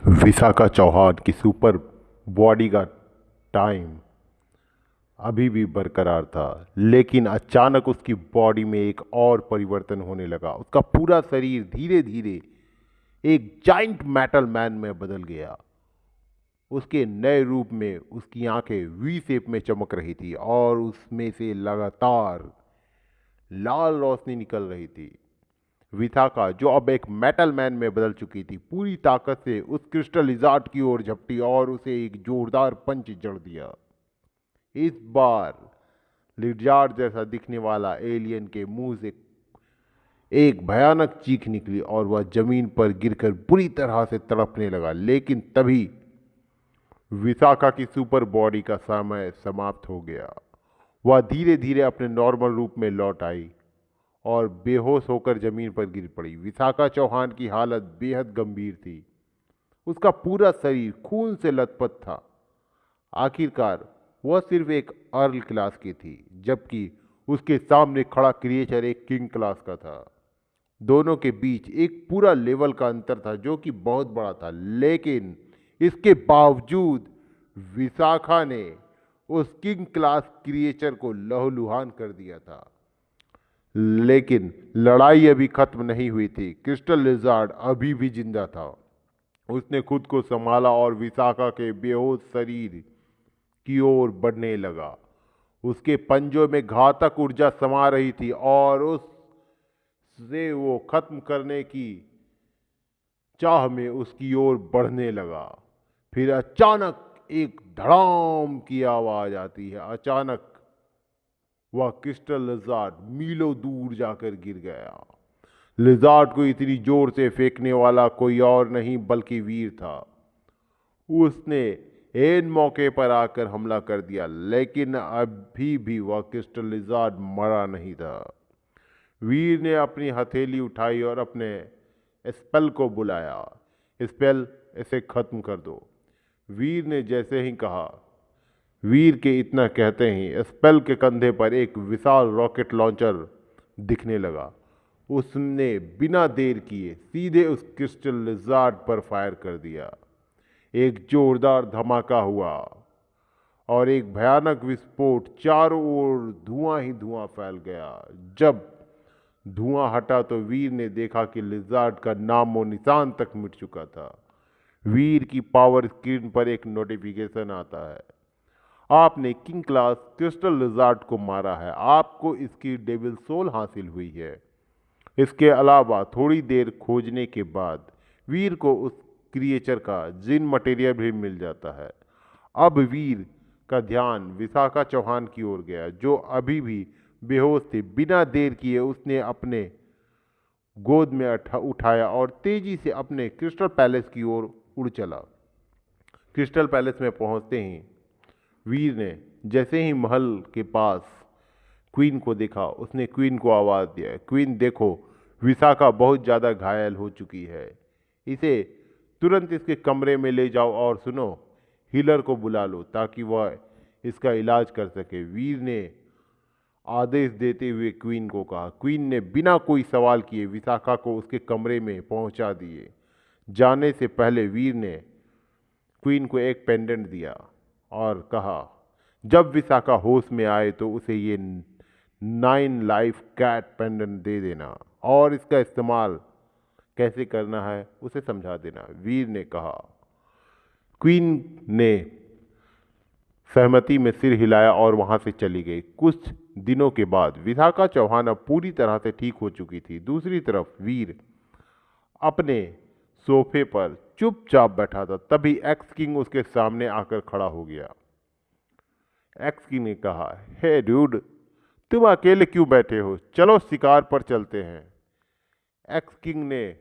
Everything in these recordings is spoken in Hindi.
विशाखा चौहान की सुपर बॉडी का टाइम अभी भी बरकरार था, लेकिन अचानक उसकी बॉडी में एक और परिवर्तन होने लगा। उसका पूरा शरीर धीरे धीरे एक जाइंट मेटल मैन में बदल गया। उसके नए रूप में उसकी आंखें वी शेप में चमक रही थी और उसमें से लगातार लाल रोशनी निकल रही थी। विशाखा, जो अब एक मेटल मैन में बदल चुकी थी, पूरी ताकत से उस क्रिस्टल लिजार्ड की ओर झपटी और उसे एक जोरदार पंच जड़ दिया। इस बार लिजार्ड जैसा दिखने वाला एलियन के मुंह से एक भयानक चीख निकली और वह जमीन पर गिरकर बुरी तरह से तड़पने लगा। लेकिन तभी विशाखा की सुपर बॉडी का समय समाप्त हो गया। वह धीरे धीरे अपने नॉर्मल रूप में लौट आई और बेहोश होकर जमीन पर गिर पड़ी। विशाखा चौहान की हालत बेहद गंभीर थी। उसका पूरा शरीर खून से लथपथ था। आखिरकार वह सिर्फ एक अर्ल क्लास की थी, जबकि उसके सामने खड़ा क्रिएचर एक किंग क्लास का था। दोनों के बीच एक पूरा लेवल का अंतर था, जो कि बहुत बड़ा था। लेकिन इसके बावजूद विशाखा ने उस किंग क्लास क्रिएचर को लहूलुहान कर दिया था। लेकिन लड़ाई अभी खत्म नहीं हुई थी। क्रिस्टल लिजार्ड अभी भी जिंदा था। उसने खुद को संभाला और विशाखा के बेहोश शरीर की ओर बढ़ने लगा। उसके पंजों में घातक ऊर्जा समा रही थी और उससे वो खत्म करने की चाह में उसकी ओर बढ़ने लगा। फिर अचानक एक धड़ाम की आवाज आती है। अचानक वह क्रिस्टल लिजार्ड मीलों दूर जाकर गिर गया। लिजार्ड को इतनी जोर से फेंकने वाला कोई और नहीं बल्कि वीर था। उसने एन मौके पर आकर हमला कर दिया, लेकिन अभी भी वह क्रिस्टल लिजार्ड मरा नहीं था। वीर ने अपनी हथेली उठाई और अपने स्पेल को बुलाया। स्पेल, इसे खत्म कर दो। वीर ने जैसे ही कहा, वीर के इतना कहते ही स्पेल के कंधे पर एक विशाल रॉकेट लॉन्चर दिखने लगा। उसने बिना देर किए सीधे उस क्रिस्टल लिजार्ड पर फायर कर दिया। एक जोरदार धमाका हुआ और एक भयानक विस्फोट। चारों ओर धुआं ही धुआं फैल गया। जब धुआं हटा तो वीर ने देखा कि लिजार्ड का नामो निशान तक मिट चुका था। वीर की पावर स्क्रीन पर एक नोटिफिकेशन आता है, आपने किंग क्लास क्रिस्टल लिजार्ड को मारा है। आपको इसकी डेविल सोल हासिल हुई है। इसके अलावा थोड़ी देर खोजने के बाद वीर को उस क्रिएचर का जिन मटेरियल भी मिल जाता है। अब वीर का ध्यान विशाखा चौहान की ओर गया, जो अभी भी बेहोश थी। बिना देर किए उसने अपने गोद में उठाया और तेजी से अपने क्रिस्टल पैलेस की ओर उड़ चला। क्रिस्टल पैलेस में पहुंचते ही वीर ने जैसे ही महल के पास क्वीन को देखा, उसने क्वीन को आवाज़ दिया, क्वीन देखो, विशाखा बहुत ज़्यादा घायल हो चुकी है। इसे तुरंत इसके कमरे में ले जाओ और सुनो, हीलर को बुला लो ताकि वह इसका इलाज कर सके। वीर ने आदेश देते हुए क्वीन को कहा। क्वीन ने बिना कोई सवाल किए विशाखा को उसके कमरे में पहुंचा दिए। जाने से पहले वीर ने क्वीन को एक पेंडेंट दिया और कहा, जब विशाखा होश में आए तो उसे ये 9 लाइफ कैट पेंडेंट दे देना और इसका इस्तेमाल कैसे करना है उसे समझा देना। वीर ने कहा। क्वीन ने सहमति में सिर हिलाया और वहां से चली गई। कुछ दिनों के बाद विशाखा चौहान अब पूरी तरह से ठीक हो चुकी थी। दूसरी तरफ वीर अपने सोफे पर चुपचाप बैठा था। तभी एक्स किंग उसके सामने आकर खड़ा हो गया। एक्स किंग ने कहा, हे डूड, तुम अकेले क्यों बैठे हो? चलो शिकार पर चलते हैं। एक्स किंग ने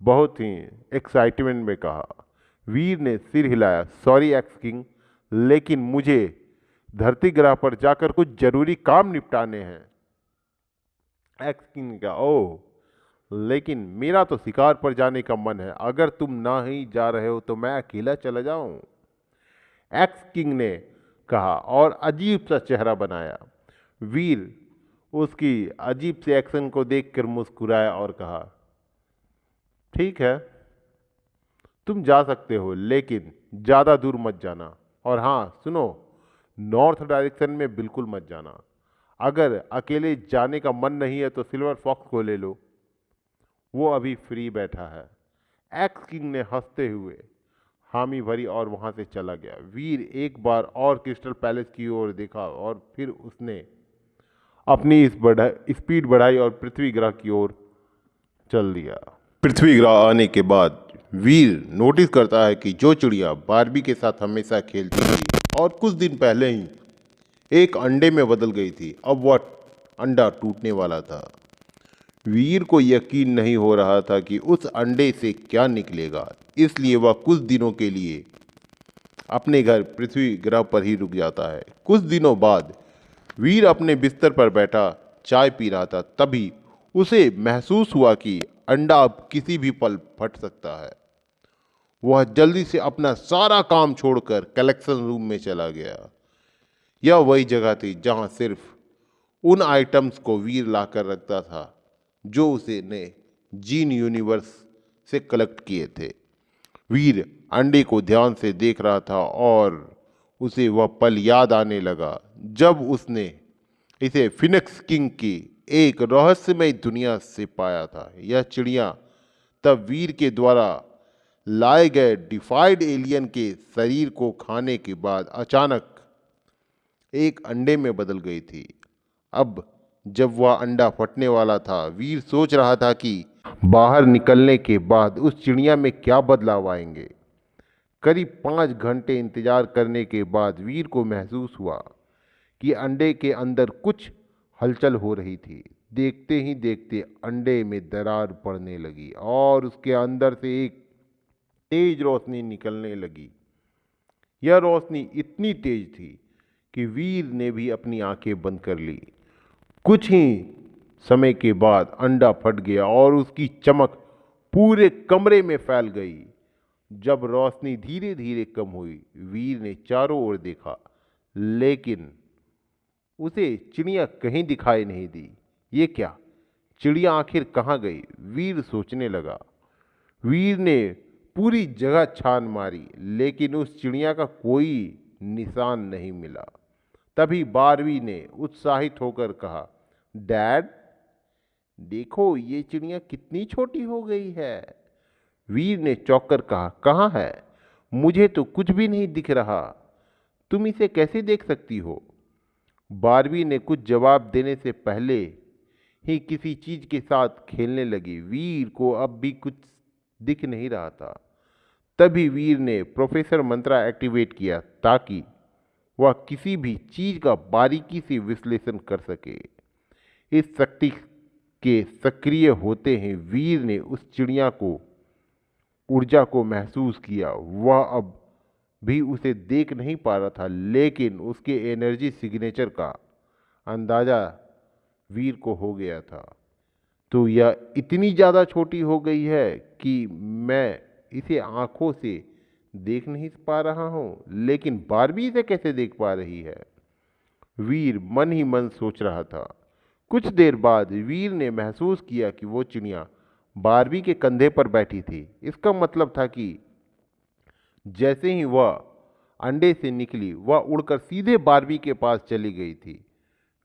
बहुत ही एक्साइटमेंट में कहा। वीर ने सिर हिलाया, सॉरी एक्स किंग, लेकिन मुझे धरती ग्रह पर जाकर कुछ जरूरी काम निपटाने हैं। एक्स किंग ने कहा, ओह, लेकिन मेरा तो शिकार पर जाने का मन है। अगर तुम ना ही जा रहे हो तो मैं अकेला चला जाऊं। एक्स किंग ने कहा और अजीब सा चेहरा बनाया। वीर उसकी अजीब से एक्शन को देखकर मुस्कुराया और कहा, ठीक है, तुम जा सकते हो, लेकिन ज़्यादा दूर मत जाना। और हाँ सुनो, नॉर्थ डायरेक्शन में बिल्कुल मत जाना। अगर अकेले जाने का मन नहीं है तो सिल्वर फॉक्स को ले लो, वो अभी फ्री बैठा है। एक्स किंग ने हंसते हुए हामी भरी और वहां से चला गया। वीर एक बार और क्रिस्टल पैलेस की ओर देखा और फिर उसने अपनी स्पीड बढ़ाई और पृथ्वी ग्रह की ओर चल दिया। पृथ्वी ग्रह आने के बाद वीर नोटिस करता है कि जो चिड़िया बारबी के साथ हमेशा खेलती थी और कुछ दिन पहले ही एक अंडे में बदल गई थी, अब वह अंडा टूटने वाला था। वीर को यकीन नहीं हो रहा था कि उस अंडे से क्या निकलेगा, इसलिए वह कुछ दिनों के लिए अपने घर पृथ्वी ग्रह पर ही रुक जाता है। कुछ दिनों बाद वीर अपने बिस्तर पर बैठा चाय पी रहा था, तभी उसे महसूस हुआ कि अंडा अब किसी भी पल फट सकता है। वह जल्दी से अपना सारा काम छोड़कर कलेक्शन रूम में चला गया। यह वही जगह थी जहां सिर्फ उन आइटम्स को वीर लाकर रखता था जो उसे ने जीन यूनिवर्स से कलेक्ट किए थे। वीर अंडे को ध्यान से देख रहा था और उसे वह पल याद आने लगा जब उसने इसे फिनिक्स किंग की एक रहस्यमय दुनिया से पाया था। यह चिड़िया तब वीर के द्वारा लाए गए डिफाइड एलियन के शरीर को खाने के बाद अचानक एक अंडे में बदल गई थी। अब जब वह अंडा फटने वाला था, वीर सोच रहा था कि बाहर निकलने के बाद उस चिड़िया में क्या बदलाव आएंगे। करीब 5 घंटे इंतजार करने के बाद वीर को महसूस हुआ कि अंडे के अंदर कुछ हलचल हो रही थी। देखते ही देखते अंडे में दरार पड़ने लगी और उसके अंदर से एक तेज रोशनी निकलने लगी। यह रोशनी इतनी तेज थी कि वीर ने भी अपनी आंखें बंद कर ली। कुछ ही समय के बाद अंडा फट गया और उसकी चमक पूरे कमरे में फैल गई। जब रोशनी धीरे धीरे कम हुई, वीर ने चारों ओर देखा, लेकिन उसे चिड़िया कहीं दिखाई नहीं दी। ये क्या, चिड़िया आखिर कहाँ गई? वीर सोचने लगा। वीर ने पूरी जगह छान मारी, लेकिन उस चिड़िया का कोई निशान नहीं मिला। तभी बारबी ने उत्साहित होकर कहा, डैड देखो, ये चिड़िया कितनी छोटी हो गई है। वीर ने चौंक कर कहा, कहाँ है? मुझे तो कुछ भी नहीं दिख रहा। तुम इसे कैसे देख सकती हो? बारबी ने कुछ जवाब देने से पहले ही किसी चीज के साथ खेलने लगी। वीर को अब भी कुछ दिख नहीं रहा था। तभी वीर ने प्रोफेसर मंत्रा एक्टिवेट किया ताकि वह किसी भी चीज का बारीकी से विश्लेषण कर सके। इस शक्ति के सक्रिय होते ही वीर ने उस चिड़िया को ऊर्जा को महसूस किया। वह अब भी उसे देख नहीं पा रहा था, लेकिन उसके एनर्जी सिग्नेचर का अंदाजा वीर को हो गया था। तो यह इतनी ज़्यादा छोटी हो गई है कि मैं इसे आंखों से देख नहीं पा रहा हूँ, लेकिन बारबी इसे कैसे देख पा रही है? वीर मन ही मन सोच रहा था। कुछ देर बाद वीर ने महसूस किया कि वो चिड़िया बारबी के कंधे पर बैठी थी। इसका मतलब था कि जैसे ही वह अंडे से निकली, वह उड़कर सीधे बारबी के पास चली गई थी।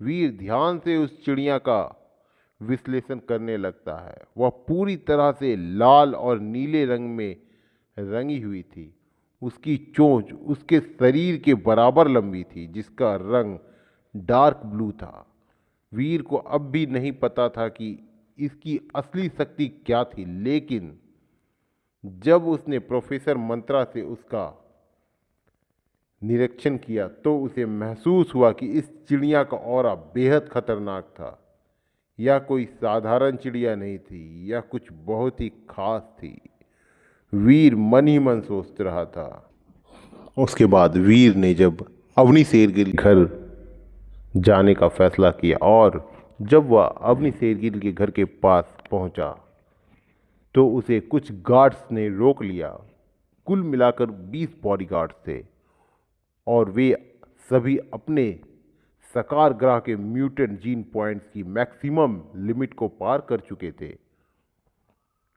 वीर ध्यान से उस चिड़िया का विश्लेषण करने लगता है। वह पूरी तरह से लाल और नीले रंग में रंगी हुई थी। उसकी चोंच उसके शरीर के बराबर लंबी थी, जिसका रंग डार्क ब्लू था। वीर को अब भी नहीं पता था कि इसकी असली शक्ति क्या थी, लेकिन जब उसने प्रोफेसर मंत्रा से उसका निरीक्षण किया तो उसे महसूस हुआ कि इस चिड़िया का ऑरा बेहद खतरनाक था। यह कोई साधारण चिड़िया नहीं थी, यह कुछ बहुत ही खास थी। वीर मन ही मन सोच रहा था। उसके बाद वीर ने जब अवनी शेरगिल घर जाने का फैसला किया और जब वह अवनी शेरगिल के घर के पास पहुंचा तो उसे कुछ गार्ड्स ने रोक लिया। कुल मिलाकर 20 बॉडीगार्ड्स थे और वे सभी अपने सकार ग्रह के म्यूटेंट जीन पॉइंट्स की मैक्सिमम लिमिट को पार कर चुके थे।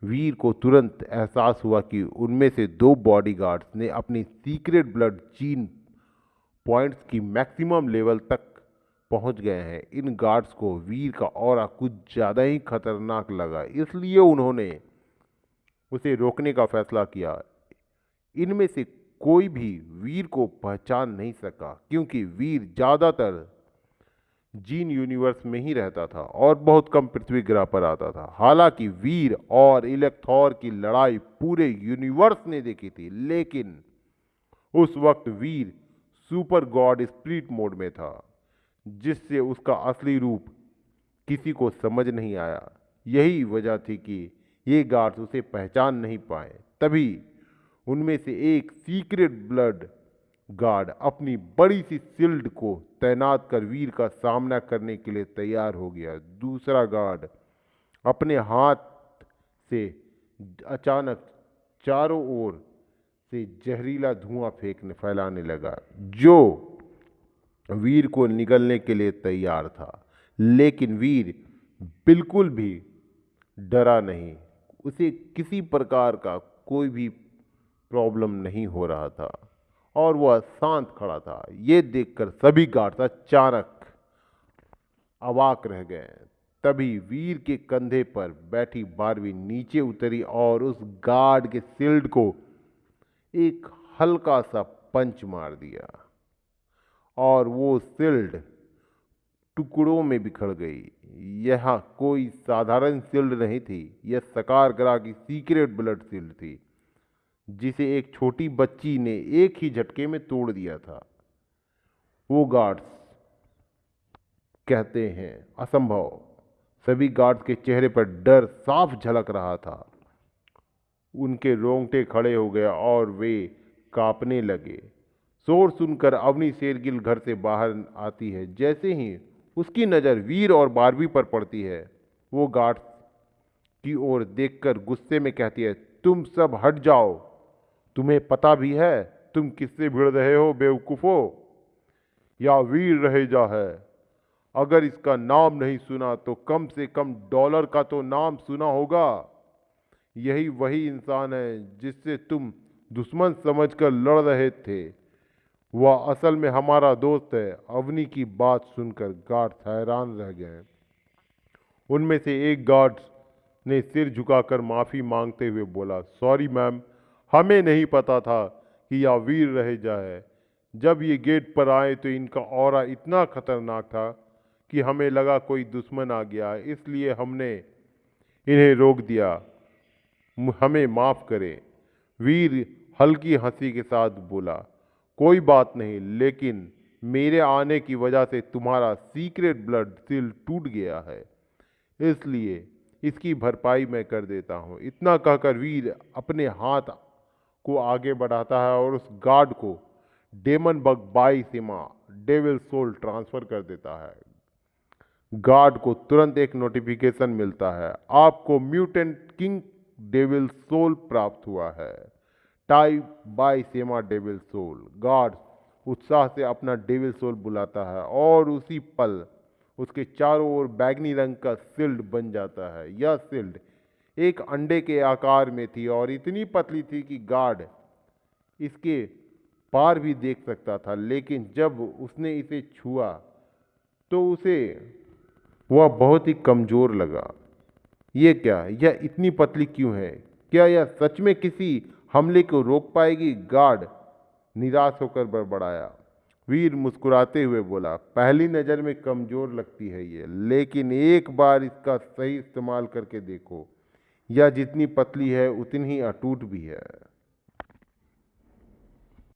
वीर को तुरंत एहसास हुआ कि उनमें से दो बॉडीगार्ड्स ने अपनी सीक्रेट ब्लड जीन पॉइंट्स की मैक्सिमम लेवल तक पहुंच गए हैं। इन गार्ड्स को वीर का ऑरा कुछ ज़्यादा ही खतरनाक लगा, इसलिए उन्होंने उसे रोकने का फैसला किया। इनमें से कोई भी वीर को पहचान नहीं सका क्योंकि वीर ज़्यादातर जीन यूनिवर्स में ही रहता था और बहुत कम पृथ्वी ग्रह पर आता था। हालांकि वीर और इलेक्थॉर की लड़ाई पूरे यूनिवर्स ने देखी थी, लेकिन उस वक्त वीर सुपर गॉड स्पिरिट मोड में था, जिससे उसका असली रूप किसी को समझ नहीं आया। यही वजह थी कि ये गार्ड्स उसे पहचान नहीं पाए। तभी उनमें से एक सीक्रेट ब्लड गार्ड अपनी बड़ी सी शील्ड को तैनात कर वीर का सामना करने के लिए तैयार हो गया। दूसरा गार्ड अपने हाथ से अचानक चारों ओर से जहरीला धुआं फैलाने लगा, जो वीर को निगलने के लिए तैयार था। लेकिन वीर बिल्कुल भी डरा नहीं, उसे किसी प्रकार का कोई भी प्रॉब्लम नहीं हो रहा था और वह शांत खड़ा था। ये देखकर सभी गार्ड्स अचानक अवाक रह गए। तभी वीर के कंधे पर बैठी बारबी नीचे उतरी और उस गार्ड के शील्ड को एक हल्का सा पंच मार दिया और वो शील्ड टुकड़ों में बिखर गई। यह कोई साधारण शील्ड नहीं थी, यह सकार ग्रह की सीक्रेट ब्लड शील्ड थी, जिसे एक छोटी बच्ची ने एक ही झटके में तोड़ दिया था। वो गार्ड्स कहते हैं असंभव। सभी गार्ड्स के चेहरे पर डर साफ झलक रहा था। उनके रोंगटे खड़े हो गए और वे कांपने लगे। शोर सुनकर अवनी शेरगिल घर से बाहर आती है। जैसे ही उसकी नज़र वीर और बारबी पर पड़ती है, वो गार्ड्स की ओर देखकर गुस्से में कहती है, तुम सब हट जाओ। तुम्हें पता भी है तुम किससे भिड़ रहे हो बेवकूफ़ो? या वीर रहेजा है। अगर इसका नाम नहीं सुना तो कम से कम डॉलर का तो नाम सुना होगा। यही वही इंसान है जिससे तुम दुश्मन समझकर लड़ रहे थे। वह असल में हमारा दोस्त है। अवनी की बात सुनकर गार्ड्स हैरान रह गए। उनमें से एक गार्ड ने सिर झुकाकर माफ़ी मांगते हुए बोला, सॉरी मैम, हमें नहीं पता था कि यह वीर रहेजा है। जब ये गेट पर आए तो इनका ऑरा इतना खतरनाक था कि हमें लगा कोई दुश्मन आ गया, इसलिए हमने इन्हें रोक दिया। हमें माफ़ करें। वीर हल्की हंसी के साथ बोला, कोई बात नहीं, लेकिन मेरे आने की वजह से तुम्हारा सीक्रेट ब्लड सील टूट गया है, इसलिए इसकी भरपाई मैं कर देता हूँ। इतना कहकर वीर अपने हाथ को आगे बढ़ाता है और उस गार्ड को demon bug by Seema devil soul transfer कर देता है। गार्ड को तुरंत एक नोटिफिकेशन मिलता है, आपको म्यूटेंट किंग डेविल सोल प्राप्त हुआ है। टाइप बाय सेमा डेविल सोल। गार्ड उत्साह से अपना डेविल सोल बुलाता है और उसी पल उसके चारों ओर बैगनी रंग का शील्ड बन जाता है। यह शील्ड एक अंडे के आकार में थी और इतनी पतली थी कि गार्ड इसके पार भी देख सकता था, लेकिन जब उसने इसे छुआ तो उसे वह बहुत ही कमज़ोर लगा। ये क्या, यह इतनी पतली क्यों है? क्या यह सच में किसी हमले को रोक पाएगी? गार्ड निराश होकर बड़बड़ाया। वीर मुस्कुराते हुए बोला, पहली नज़र में कमज़ोर लगती है ये, लेकिन एक बार इसका सही इस्तेमाल करके देखो। यह जितनी पतली है उतनी ही अटूट भी है।